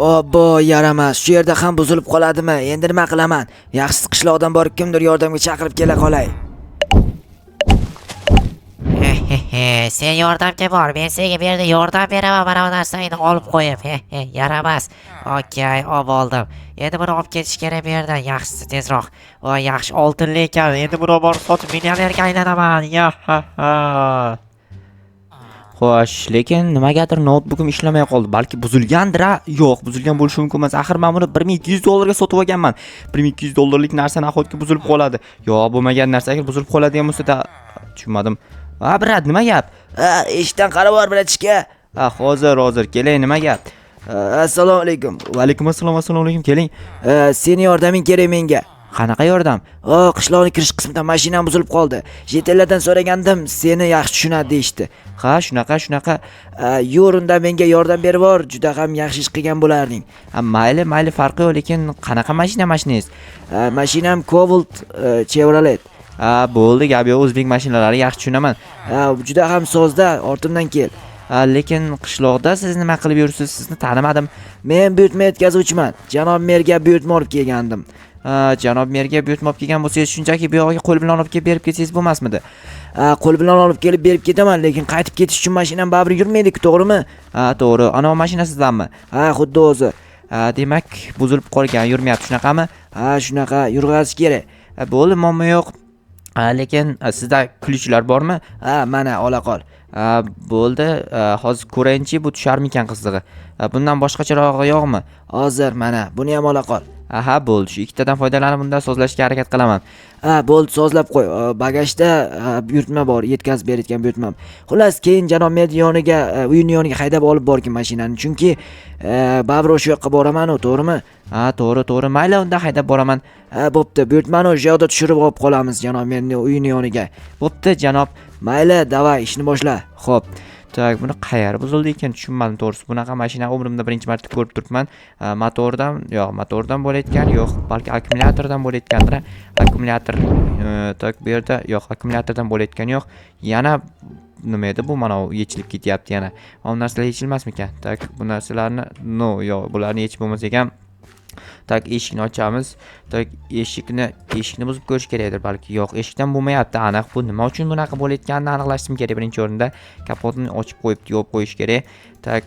Obbo, yaramas. Shu yerda ham buzilib qoladimi? Endi nima qilaman? Yaxshisi qishloqdan borib kimdir yordamga chaqirib kela qolay. Sen yordamga bor, men senga bu yerda yordam beraman, mana bu narsani olib qo'yib. Yaramas. Okey, oldim. Endi buni olib ketish kerak bu yerdan, yaxshisi tezroq. Yaxshi oltinli ekan. Endi buni borib sotib millionerga aylanaman. Xo'sh, lekin nimagadir notebookim ishlamay qoldi. Balki buzilgandir. Yo'q, buzilgan bo'lishi mumkin emas. Axir men buni 1200 dollarga sotib olganman. 1200 dollarlik narsa nahotki buzilib qoladi. Yo'q, bo'lmagan narsaga buzilib qoladigan bo'lsa-da, tushunmadim. Brat, nima gap? Eshikdan qarab bor, bratishka. Hozir kelay, nima gap? Assalomu alaykum. Va alaykum assalom, assalomu alaykum, keling. Seni yordaming kerak menga. Qanaqa yordam? Qishloqning kirish qismida mashinam buzilib qoldi. Jetellardan so'ragandim, seni yaxshi tushunadi deyshti. Ha, shunaqa. Yo'rinda menga yordam berib bor, juda ham yaxshi ish qilgan bo'larding. Mayli, farqi yo'q, lekin qanaqa mashinangiz? Mashinam Cobalt Chevrolet. Bo'ldi, gap yo'q, o'zbek mashinalari yaxshi tushunaman. Juda ham sozda, ortimdan kel. Lekin qishloqda siz nima qilib yursiz? Sizni tanimadim. Men buyurtma yetkazuvchiman. Janob merga buyurtma olib kelgandim. Janob merga buyurtma olib kelgan bo'lsangiz, shunchaki bu yoqqa qo'l bilan olib kelib berib ketsangiz bo'lmasmidi? Qo'l bilan olib kelib berib ketaman, lekin qaytib ketish uchun mashinam baribir yurmaydi-ku, to'g'rimi? To'g'ri. Ana mashina sizdanmi? Xuddi o'zi. Demak, buzilib qolgan, yurmayapti, shunaqami? Shunaqa, yurg'azish kerak. Bo'ldi, muammo yo'q. Lekin sizda ключlar bormi? Mana, ola qol. Bo'ldi, hozir ko'rayinchi, bu tusharmikan qizig'i. Bundan boshqacharog'i yo'qmi? Hozir mana, buni ham ola qol. Bo'ldi, shu ikkitadan foydalanib bundan sozlashga harakat qilaman. Bo'ldi, sozlab qo'y. Bagajda buyurtma bor, yetkazib berayotgan buyurtmam. Xullas, keyin janob mer yoniga, uyning yoniga haydab olib borgin mashinani, chunki baribir o'sha yoqqa boraman-ku, to'g'rimi? To'g'ri. Mayli, unda haydab boraman. Bo'pti, buyurtmani o'sha yoqda tushirib olib qolamiz janob merning uyini yoniga. Bo'pti, janob. Mayli, davay, ishni boshla. Xo'p. Tak, buni qayerga buzildi ekan, tushunmadim to'g'risi. Bunaqa mashina umrimda birinchi marta ko'rib turibman. Motordan bo'layotgan, yo'q, balki akkumulyatordan bo'layotgandir. Akkumulyator tak bu yerda yo'q, akkumulyatordan bo'layotgan yo'q. Yana nima edi bu? Mana yechilib ketyapti yana. Bu narsalar yechilmasmikan? Tak, bu narsalarni yo'q, bularni yechib bo'lmas ekan. Tak, eshikni ochamiz. Tak, eshikni buzib ko'rish kerakdir balki. Yo'q, eshikdan bo'lmayapti. Aniq bu nima uchun bunaqa bo'layotganini aniqlashim kerak birinchi o'rinda. Kapotni ochib qo'yib yopib qo'yish kerak. Tak,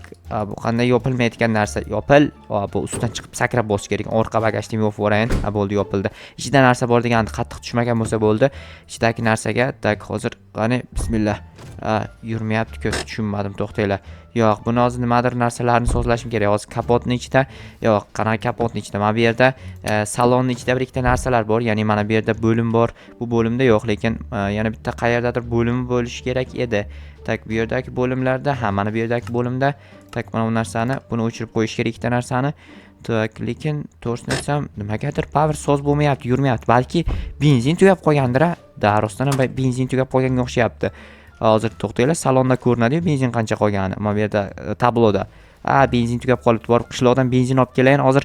bu qanday yopilmaydigan narsa? Yopil. Bu ustidan chiqib sakrab bosish kerak. Orqa bagajni yopib o'rayin. Bo'ldi, yopildi. Ichida narsa bor deganni qattiq tushmagan bo'lsa bo'ldi. Ichidagi narsaga tak hozir qani bismillah. Yurmayapti-ku, tushunmadim, to'xtanglar. Yo'q, buni hozir nimadir narsalarni sozlashim kerak. Hozir kapotning ichida, yo'q, qanaqa kapotning ichida? Mana bu yerda salonning ichida bir ikkita narsalar bor. Ya'ni mana bu yerda bo'lim bor. Bu bo'limda yo'q, lekin yana bitta qayerdadir bo'limi bo'lishi kerak edi. Tak, bu yerdagi bo'limlarda, mana bu yerdagi bo'limda tak mana bu narsani, buni o'chirib qo'yish kerak ikkita narsani. Tak, lekin to'g'risini aytsam, nimagadir power soz bo'lmayapti, yurmayapti. Balki benzin tugab qolgandir. Rostdan ham benzin tugab qolganga o'xshayapti. Hozir to'xtanglar, salonda ko'rinadi-yu benzin qancha qolgani. Mana bu yerda tabloda. Benzin tugab qolibdi. Borib qishloqdan benzin olib kelayin. Hozir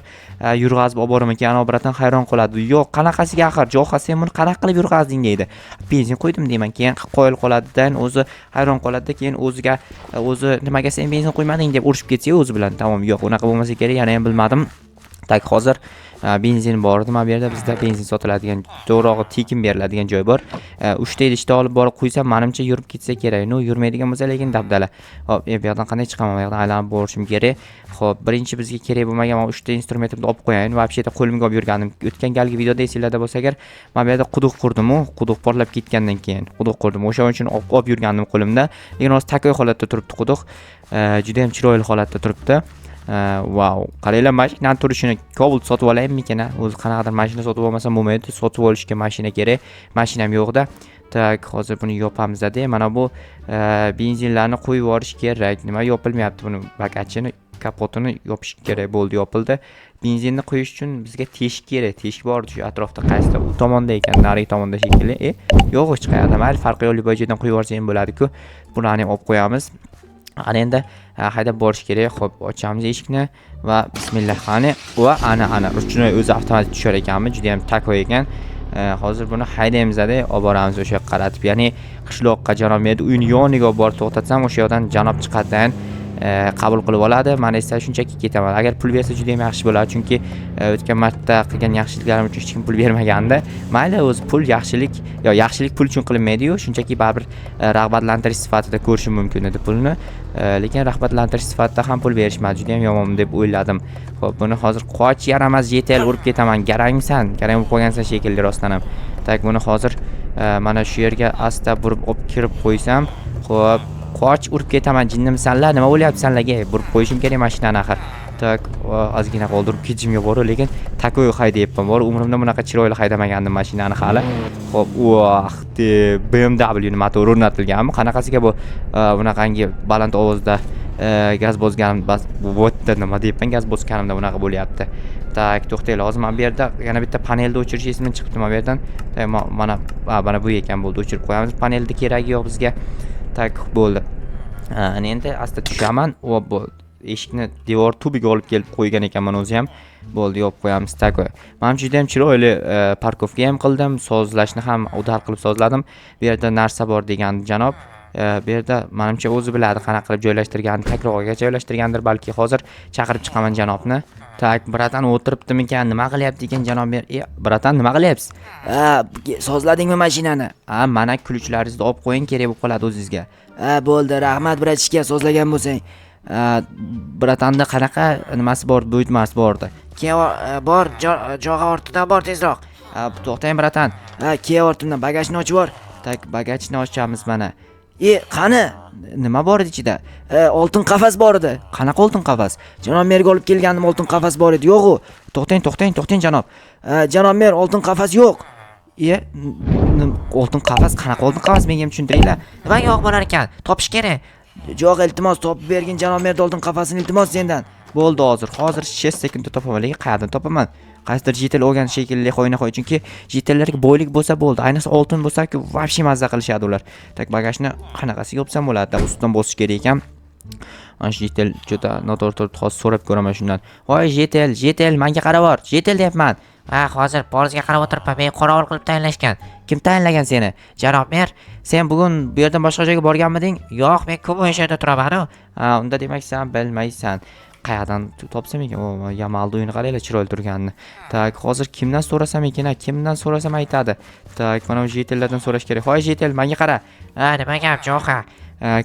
yurg'azib olib boraman. Ana bratan hayron qoladi. Yo'q, qanaqasiga axir? Jo'xa, sen buni qanaqa qilib yurg'azding deydi. Benzin qo'ydim deyman. Keyin qo'yil qoladi-dan, o'zi hayron qoladi-da, keyin o'zi nimaga sen benzin qo'ymading deb urishib ketsa o'zi bilan. Tamom, yo'q, unaqa bo'lmasa kerak. Yana ham bilmadim. Tak, hozir benzin bor edi. Mana bu yerda bizda benzin sotiladigan, to'g'rog'i tekin beriladigan joy bor. 3 ta idishda olib borib qo'ysam, menimcha yurib ketsa kerak. Yurmaydigan bo'lsa, lekin dabdala. Hop, bu yoqdan qanday chiqaman? Bu yoqdan aylanib borishim kerak. Xo'p, birinchi bizga kerak bo'lmagan mana 3 ta instrumentimni olib qo'yayin. Vobsheta qo'limga olib yurgandim. O'tgan galgi videoda esinglarda bo'lsa agar, mana bu yerda quduq qurdim-ku, quduq portlab ketgandan keyin quduq qurdim. O'sha uchun olib yurgandim qo'limda. Lekin hozir takoy holatda turibdi quduq. Juda ham chiroyli holatda turibdi. Wow, qaranglar, mashinani turishini Cobalt sotib olaymikan? O'zi qanaqadir mashina sotib olmasam bo'lmaydi. Sotib olishga mashina kerak. Mashinam yo'q-da. Tak, hozir buni yopamiz-da. Mana bu benzinlarni qo'yib yuborish kerak. Nima yopilmayapti buni? Bagajini, kapotini yopish kerak. Bo'ldi, yopildi. Benzinni qo'yish uchun bizga teshik kerak. Teshik bor shu atrofda, qaysi tomonda ekan? Nari tomonda shekilli. Yo'q, hech qayerda. Mayli, farqi yo'q, любой joydan qo'yib yuborsa ham bo'ladi-ku. Bularni ham olib qo'yamiz. Ana endi haydab borish kerak. Xo'p, ochamiz eshikni va bismillah. Va ana ruchnoy o'zi avtomatik tushar ekanmi? Juda ham takoy ekan. Hozir buni haydaymiz-da, olib boramiz o'sha yoqqa qaratib. Ya'ni qishloqqa janob meni uyini yoniga olib borib to'xtatsam, o'sha yoqdan janob chiqadidan qabul qilib oladi, men esa shunchaki ketaman. Agar pul bersa juda ham yaxshi bo'ladi, chunki o'tgan marta qilgan yaxshiliklarim uchun hech kim pul bermagandi. Mayli, o'zi pul yaxshilik pul uchun qilinmaydi-yu, shunchaki baribir rag'batlantirish sifatida ko'rishim mumkin edi pulni. Lekin rag'batlantirish sifatida ham pul berishmadi. Juda ham yomon deb o'yladim. Xo'p, buni hozir qoch, yaramas, yetel urib ketaman. Garangsan bo'lib qolgansan shekilli rostdan ham. Tak, buni hozir mana shu yerga asta burib olib kirib qo'ysam, xo'p, qoch, urib ketaman. Jinnimisanlar, nima bo'lyapsanlarga? Burib qo'yishim kerak mashinani axir. Tak, ozgina qoldirib ketishimga bor, lekin takoy haydayapman. Bor, umrimda bunaqa chiroyli haydamagandim mashinani hali. Xo'p, BMW ni motor o'rnatilganmi? Qanaqasiga bu bunaqangi baland ovozda gaz bosganim bo'tda nima deyapman, gaz bosganimda bunaqa bo'lyapti. Tak, to'xtaylik. Hozir men bu yerda yana bitta panelni o'chirish esimdan chiqibdi men bu yerdan. Mana bu ekan, bo'ldi, o'chirib qo'yamiz. Panelda keragi yo'q bizga. Tak, bo'ldi. Endi asta tushaman. Eshikni devor tubiga olib kelib qo'ygan ekanman o'zi ham. Bo'ldi, yopib qo'yamiz. Tak. Men juda ham chiroyli parkovka ham qildim, sozlashni ham udar qilib sozladim. Bu yerda narsa bor degan janob. Bu yerda menimcha o'zi biladi qanaqa qilib joylashtirganini, takroriga joylashtirgandir balki. Hozir chaqirib chiqaman janobni. Tak, bratan o'tiribdimikan, nima qilyapti ekan janob? Bratan, nima qilyapsiz? Sozladingmi mashinani? Mana kulchlaringizni olib qo'ying, kerak bo'lib qoladi o'zingizga. Bo'ldi, rahmat bratishka, sozlagan bo'lsang. Bratanda qanaqa nimasi bor, buyurtmasi bordi. Bor, jog'a ortidan bor tezroq. To'xtang bratan. Keyin ortimdan bagajni ochib bor. Tak, bagajni ochamiz mana. Qani? Nima bor edi ichida? Oltin qafas bor edi. Qanaqa oltin qafas? Janob merga olib kelgandim, oltin qafas bor edi. Yo'q-ku. To'xtang janob. Janob mer, oltin qafas yo'q. Oltin qafas, qanaqa oltin qafas, menga ham tushuntiringlar. Nimaga yo'q bo'lar ekan? Topish kerak. Yo'q, iltimos topib bergin janob mer, oltin qafasini iltimos sendan. Bo'ldi, hozir 6 sekundda topaman, lekin qayerdan topaman? Qaysidir jetel olgan shekilli qo'yna qo'y, chunki jetellarga boylik bo'lsa bo'ldi. Ayniqsa oltin bo'lsa-ku, vobshe mazza qilishadi ular. Tak, bagajni qanaqasiga yopsam bo'ladi? Ustidan bosish kerak ekan. Mana shu jetel juda noto'g'ri turibdi, hozir so'rab ko'raman shundan. Voy jetel, menga qarab bor. Jetel deyapman. Hozir borizga qarab o'tiribman. Meni qorovul qilib tayinlashgan. Kim tayinlagan seni? Janob mer, sen bugun bu yerdan boshqa joyga borganmiding? Yo'q, men ko'p o'sha yerda turaman-ku. Unda demak sen bilmaysan. Qayerdan topsam ekan? Yamalni uyini qaranglar, chiroyli turganini. Tak, hozir kimdan so'rasam ekan? Kimdan so'rasam aytadi. Tak, mana o'sha jetellardan so'rash kerak. Hoy jetel, menga qara. Nima gap, Jo'xa?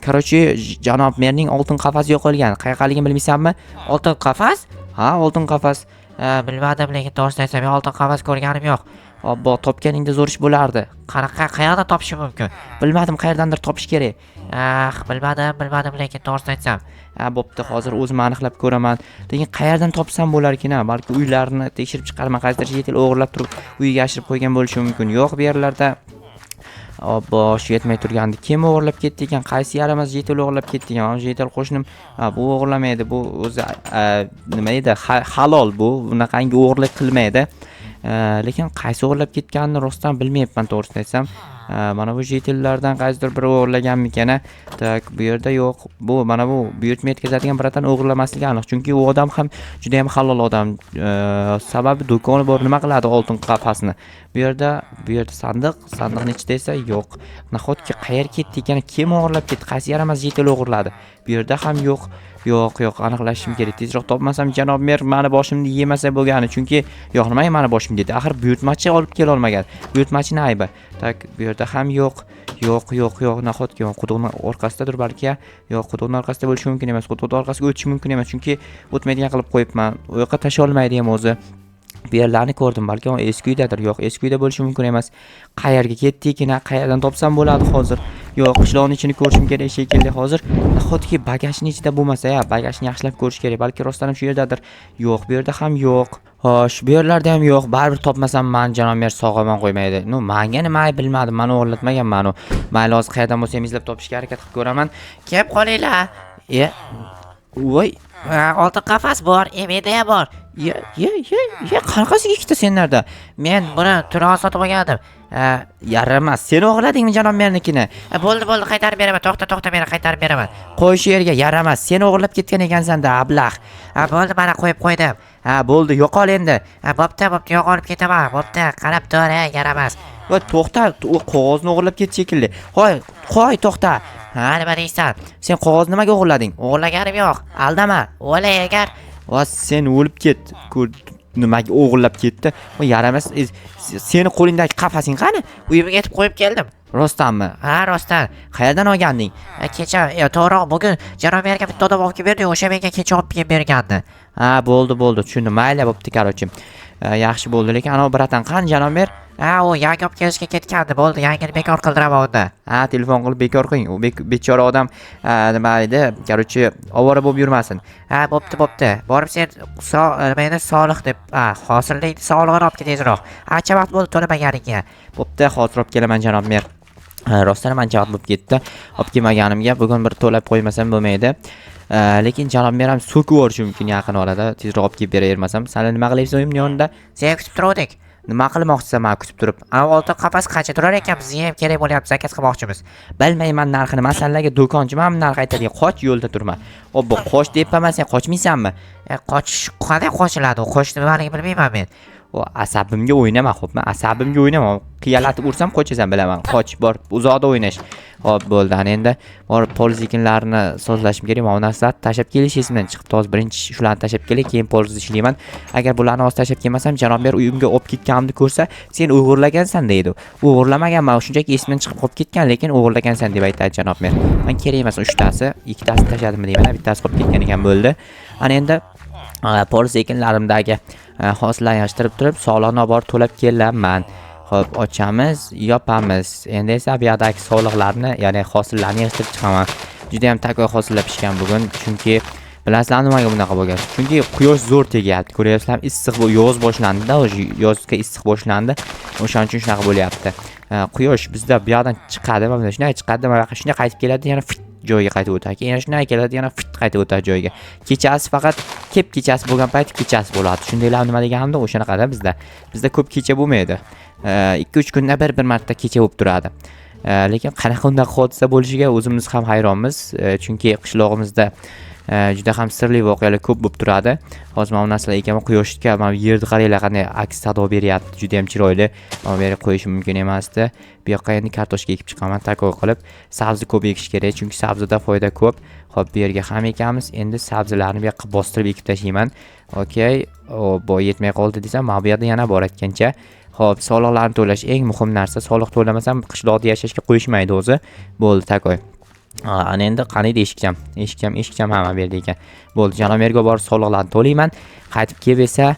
Короче, janob merning oltin qafasi yo'qolgan. Qayerqaligini bilmaysanmi? Oltin qafas? Oltin qafas. Bilmadim, lekin to'g'risini aytsam, men oltin qafas ko'rganim yo'q. Obbo, topganingda zo'r ish bo'lardi. Qayerda topishim mumkin? Bilmadim, qayerdandir topish kerak. Bilmadim, lekin to'g'risini aytsam. Bo'pti, hozir o'zim aniqlab ko'raman. Lekin qayerdan topsam bo'lar ekan? Balki uylarni tekshirib chiqarman, qaysidir jetel o'g'irlab turib uyiga yashirib qo'ygan bo'lishi mumkin. Yo'q, bu yerlarda obbo, shu yetmay turgandi. Kim o'g'irlab ketdi ekan? Qaysi yaramas jetel o'g'irlab ketdi ekan? Mana jetel qo'shnim, bu o'g'irlamaydi. Bu o'zi nima edi? Halol bu. Bunaqangi o'g'irlik qilmaydi. Lekin qaysi o'g'irlab ketganini rostdan bilmayapman, to'g'risini aytsam. Mana bu jetellardan qaysidir biri o'g'irlaganmikan? Tak, bu yerda yo'q. Bu mana bu buyurtma yetkazadigan biratan o'g'irlamasligi aniq, chunki u odam ham juda ham halol odam. Sababi do'koni bor, nima qiladi oltin qafasni? Bu yerda sandiqning ichida esa yo'q. Nahotki qayerga ketdi ekan? Kim o'g'irlab ketdi? Qaysi yaramas jetel o'g'irladi? Bu yerda ham yo'q. Yo'q, aniqlashim kerak. Tezroq topmasam janob mer meni boshimni yemasa bo'lgani, chunki yo'q, nimaga meni boshim dedi? Axir buyurtmachi olib kela olmagan. Buyurtmachini aybi. Tak, bu yerda ham yo'q. Nahotki quduqning orqasidadir balki. Yo'q, quduqning orqasida bo'lishi mumkin emas. Quduqning orqasiga o'tish mumkin emas, chunki o'tmaydigan qilib qo'yibman. U yoqqa tasha olmaydi ham o'zi. Bu yerlarni ko'rdim, balki eski uydadir. Yo'q, eski uyda bo'lishi mumkin emas. Qayerga ketdi-ekan? Qayerdan topsam bo'ladi hozir? Yo'q, qishloqning ichini ko'rishim kerak shekilli hozir. Nahotki bagajning ichida bo'lmasa, bagajni yaxshilab ko'rish kerak. Balki rostdan ham shu yerdadir. Yo'q, bu yerda ham yo'q. Xo'sh, bu yerlarda ham yo'q. Baribir topmasam men janob mer sog'aman qo'ymaydi. Menga nima bilmadim, meni o'g'irlatmaganman u. Mayli, hozir qayerdan bo'lsa ham izlab topishga harakat qilib ko'raman. Kelib qolinglar. Voy, oltin qafas bor, menda ham bor. Qanaqasiga ikkita senlarda? Men buni turon sotib olgandim. Yaramas. Sen o'g'irladingmi janob mernikini? Bo'ldi, qaytarib beraman. To'xta, meni qaytarib beraman. Qo'y shu yerga, yaramas. Sen o'g'irlab ketgan ekansan-da, ablah. Bo'ldi, mana qo'yib qo'ydim. Bo'ldi, yo'qol endi. Bo'pti, yo'qolib ketaman. Bo'pti, qarab tur, yaramas. va to'xta, u qog'ozni o'g'irlab ketdi shekilli. Qo'y, to'xta. Ha, nima deysan? Sen qog'ozni nimaga o'g'irlading? O'g'irlaganim yo'q. Aldama. O'lay agar. Va sen o'lib ket. Nimaga o'g'irlab ketdi? Va yaramas, seni qo'lingdagi qafasing qani? Uyimga yetib qo'yib keldim. Rostdanmi? Ha, rostdan. Qayerdan olganding? Kecha, to'g'ri, bugun janob merga bitta odam olib kelib berdi, o'sha menga kecha olib kelib bergandi. Ha, bo'ldi, tushundim. Mayli bo'pti, qarochi. Yaxshi bo'ldi, lekin anov bratan qani janob mer? Ha, u yangi olib kelishga ketgandi. Bo'ldi, yangini bekor qildiraman unda. Ha, telefon qilib bekor qiling. U bechora odam nima edi? Qarochi ovora bo'lib yurmasin. Ha, bo'pti. Borib sen meni Solih deb, hosillik sog'lig'ini olib ket tezroq. Ancha vaqt bo'ldi to'lamaganiga. Bo'pti, hozir olib kelaman janob mer. Rostdan ancha vaqt bo'lib ketdi. Olib kelmaganimga bugun bir to'lab qo'ymasam bo'lmaydi. Lekin janob mer ham so'kib yuborishi mumkin yaqin orada. Tezroq olib kelib beravermasam. Sen nima qilyapsan uyimning yonida? Sen kutib turuvdik. Nima qilmoqchisan men kutib turib? Ana oltin qapas qancha turar ekan, bizga ham kerak bo'lyapti, zakaz qilmoqchimiz. Bilmayman narxini. Masallaga do'konchiman, narx aytadigan. Qoch yo'lda turma. Obbo, qoch deyapman, sen qochmaysanmi? Qochish qanday qochiladi? Qochishni nimaligini bilmayman men. O asabimga o'ynama, xo'pmi? Asabimga o'ynama. Qiyalatib ursam qochasan bilaman. Qoch, bor, uzoqda o'ynash. Hop, bo'ldi. Ana endi borib poliz ekinlarini sozlashim kerak. Mana narsa tashab kelish esimdan chiqib, toz birinchi shularni tashab kelay, keyin poliz ishlayman. Agar bularni hozir tashab kelmasam, janob mer uyimga olib ketganimni ko'rsa, sen o'g'irlagansan deydi. O'g'irlamaganman, shunchaki esimdan chiqib qolib ketgan, lekin o'g'irlagansan deb aytadi janob mer. Men kerak emas 3 tasi, 2 tasini tashadimmi deyman, bittasi qolib ketgan ekan bo'ldi. Ana endi poliz ekinlarimdagi hosillarni yashirib turib, soliqni borib to'lab kelaman. Xo'p, ochamiz, yopamiz. Endi esa bu yerdagi soliqlarni, ya'ni hosillarni yashirib chiqaman. Juda ham takoy hosillar pishgan bugun, chunki bilasizlarmi nimaga bunaqa bo'lgan? Chunki quyosh zo'r tegyapti. Ko'ryapsizlarmi? Issiq bu yoz boshlandi-da, yozga issiq boshlandi. O'shaning uchun shunaqa bo'lyapti. Quyosh bizda bu yerdan chiqadi, mana shunday chiqadi, mana shunday qaytib keladi, yana joyiga qaytib o'tadi. Keyin shunday keladi, yana qaytib o'tadi joyiga. Kechasi faqat kechasi bo'lgan payti kechasi bo'ladi. Shundaylar nima deganimda o'shanaqada bizda. Bizda ko'p kecha bo'lmaydi. 2-3 kunda bir marta kecha bo'lib turadi. Lekin qanaqa undaq hodisa bo'lishiga o'zimiz ham hayronmiz, chunki qishlog'imizda juda ham sirli voqealar ko'p bo'lib turadi. Hozir mana bu narsalar ekan, quyoshga mana yerni qaranglar qanday aks sado beryapti, juda ham chiroyli. Mana bu yerga qo'yishim mumkin emasdi. Bu yoqqa endi kartoshka ekib chiqaman takoy qilib. Sabzi ko'p ekish kerak, chunki sabzida foyda ko'p. Xo'p, bu yerga ham ekamiz. Endi sabzilarni bu yoqqa bostirib ekib tashlayman. Okey. Bu yetmay qoldi desam, mana bu yerda yana bor aytgancha. Xo'p, soliqlarni to'lash eng muhim narsa. Soliq to'lamasam qishloqda yashashga qo'yishmaydi o'zi. Bo'ldi takoy. Ana endi qani eshikcham hamma bu yerda ekan. Bo'ldi, janob merga borib soliqlarni to'layman. Qaytib kelib esa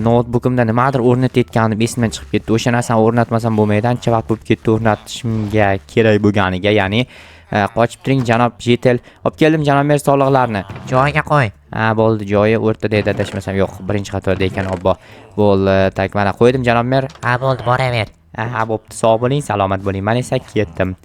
notebookimda nimadir o'rnatayotganim esimdan chiqib ketdi. O'sha narsani o'rnatmasam bo'lmaydi. Ancha vaqt bo'lib ketdi o'rnatishimga kerak bo'lganiga, ya'ni qochib turing janob Jetel. Olib keldim janob mer soliqlarni. Joyiga qo'y. Ha, bo'ldi, joyi o'rtada edi, adashmasam. Yo'q, birinchi qatorda ekan, obbo. Bo'ldi, tak mana qo'ydim janob mer. Ha, bo'ldi, boraver. Ha, bo'pti, sog' bo'ling, salomat bo'ling. Men esa ketdim.